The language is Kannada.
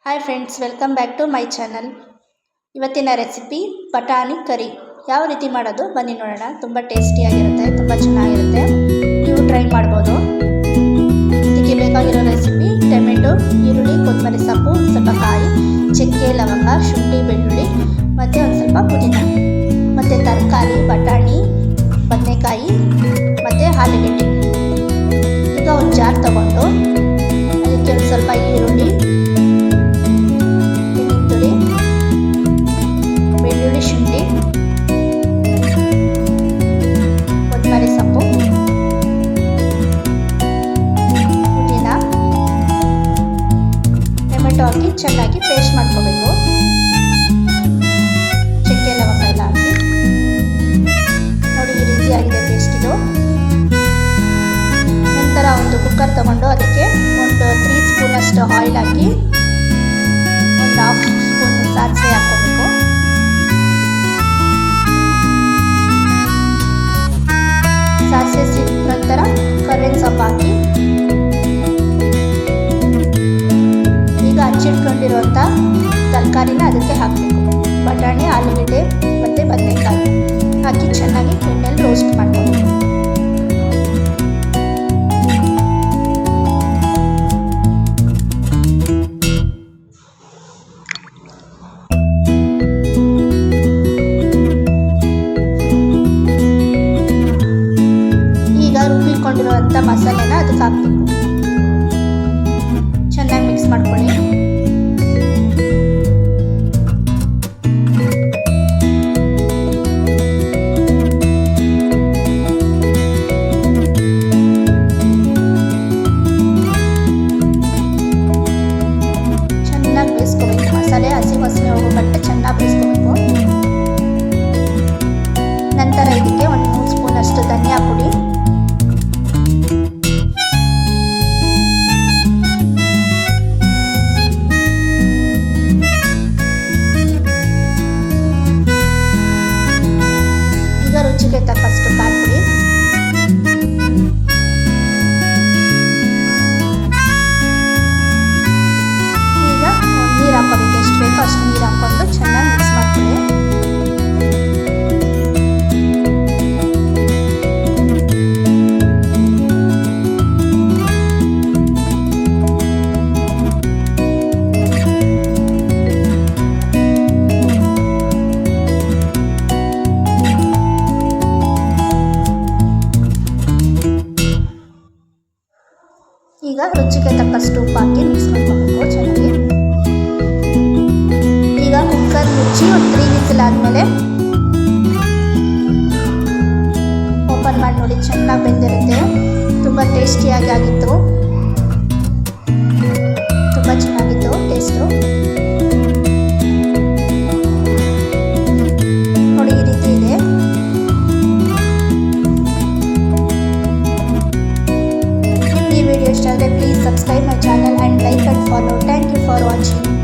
Hi friends, welcome back to my channel. ಇವತ್ತಿನ ರೆಸಿಪಿ ಬಟಾಣಿ ಕರಿ. ಯಾವ ರೀತಿ ಮಾಡೋದು ಬನ್ನಿ ನೋಡೋಣ. ತುಂಬ ಟೇಸ್ಟಿಯಾಗಿರುತ್ತೆ, ತುಂಬ ಚೆನ್ನಾಗಿರುತ್ತೆ. ನೀವು ಟ್ರೈ ಮಾಡ್ಬೋದು. ಇದಕ್ಕೆ ಬೇಕಾಗಿರೋ ರೆಸಿಪಿ: ಟೊಮೆಟೊ, ಈರುಳ್ಳಿ, ಕೊತ್ತಂಬರಿ ಸೊಪ್ಪು, ಸ್ವಲ್ಪ ಕಾಯಿ, ಚಕ್ಕೆ, ಲವಂಗ, ಶುಂಠಿ, ಬೆಳ್ಳುಳ್ಳಿ ಮತ್ತು ಒಂದು ಸ್ವಲ್ಪ ಪುದೀನ, ಮತ್ತು ತರಕಾರಿ ಬಟಾಣಿ, ಬದನೆಕಾಯಿ ಮತ್ತು ಆಲೂಗೆಡ್ಡೆ. ಈಗ ಒಂದು ಜಾರ್ ತಗೊಂಡು ಅದಕ್ಕೆ ಒಂದು ಸ್ವಲ್ಪ ಈರುಳ್ಳಿ, ಬೆಳ್ಳುಳ್ಳಿ, ಶುಂಠಿ, ಕೊತ್ತಂಬರಿ ಸೊಪ್ಪು, ಪುದೀನ, ಟೊಮೆಟೊ ಹಾಕಿ ಚೆನ್ನಾಗಿ ಪೇಸ್ಟ್ ಮಾಡ್ಕೋಬೇಕು. ಚಕ್ಕೆ ಲವಂಗ ಎಲ್ಲ ಹಾಕಿ ನೋಡಿ, ಈ ರೀತಿ ಆಗಿದೆ ಪೇಸ್ಟ್ ಇದು. ನಂತರ ಒಂದು ಕುಕ್ಕರ್ ತಗೊಂಡು ಅದಕ್ಕೆ ಒಂದು 3 ಸ್ಪೂನಷ್ಟು ಆಯಿಲ್ ಹಾಕಿ ಒಂದು 1/2 ಸ್ಪೂನ್ ಸಾಸಿವೆ ಹಾಕೋಬೇಕು. ಸಾಸಿವೆ ಸಿಕ್ಕ ನಂತರ ಕರಿಬೇವಿನ ಸೊಪ್ಪು ಹಾಕಿ ಈಗ ಹಚ್ಚಿಟ್ಕೊಂಡಿರುವಂಥ ತರಕಾರಿನ ಅದಕ್ಕೆ ಹಾಕಬೇಕು. ಬಟಾಣಿ, ಆಲೂಗೆಡ್ಡೆ ಮತ್ತು ಬದನೆಕಾಯಿ ಹಾಕಿ ಚೆನ್ನಾಗಿ ಎಣ್ಣೆಯಲ್ಲಿ ರೋಸ್ಟ್ ಮಾಡ್ಕೋಬೇಕು. ರುಬ್ಬಿಕೊಂಡಿರುವಂಥ ಮಸಾಲೆನ ಅದಕ್ಕೆ ಹಾಕಬೇಕು. ಚೆನ್ನಾಗಿ ಮಿಕ್ಸ್ ಮಾಡ್ಕೊಳ್ಳಿ. ಚೆನ್ನಾಗಿ ಬೇಯಿಸ್ಕೋಬೇಕು. ಮಸಾಲೆ ಹಸಿ ವಾಸನೆ ಹೋಗೋ ಗಂಟೆ ಚೆನ್ನಾಗಿ ಬೇಯಿಸ್ಕೋಬೇಕು. ನಂತರ ಇದಕ್ಕೆ ಒಂದು 3 ಸ್ಪೂನ್ ಅಷ್ಟು ಧನಿಯಾ ಪುಡಿ, ರುಚಿಗೆ ತಕ್ಕಷ್ಟು ಖಾರ ಪುಡಿ, ಈಗ ನೀರು ಹಾಕೋಬೇಕು. ಎಷ್ಟು ಬೇಕೋ ಅಷ್ಟು ನೀರು ಹಾಕ್ಕೊಂಡು ಚೆನ್ನಾಗಿ ಮಿಕ್ಸ್ ಮಾಡ್ಕೊಳ್ಳಿ. ಈಗ ರುಚಿಗೆ ತಕ್ಕಷ್ಟು ಉಪ್ಪು ಹಾಕಿ ಮಿಕ್ಸ್ ಮಾಡ್ಕೋಬೇಕು ಚೆನ್ನಾಗಿ. ಈಗ ಕುಕ್ಕರ್ ಮುಚ್ಚಿ ಒಂದು 3 ವಿಸಿಲ್ ಆದಮೇಲೆ ಓಪನ್ ಮಾಡಿ ನೋಡಿ. ಚೆನ್ನಾಗಿ ಬೆಂದಿರುತ್ತೆ. ತುಂಬ ಟೇಸ್ಟಿಯಾಗಿ ಆಗಿತ್ತು. ತುಂಬ ಚೆನ್ನಾಗಿತ್ತು ಟೇಸ್ಟು. ನೋಡಿ, ಈ ರೀತಿ ಇದೆ. If the video is please subscribe my channel and like and follow. Thank you for watching.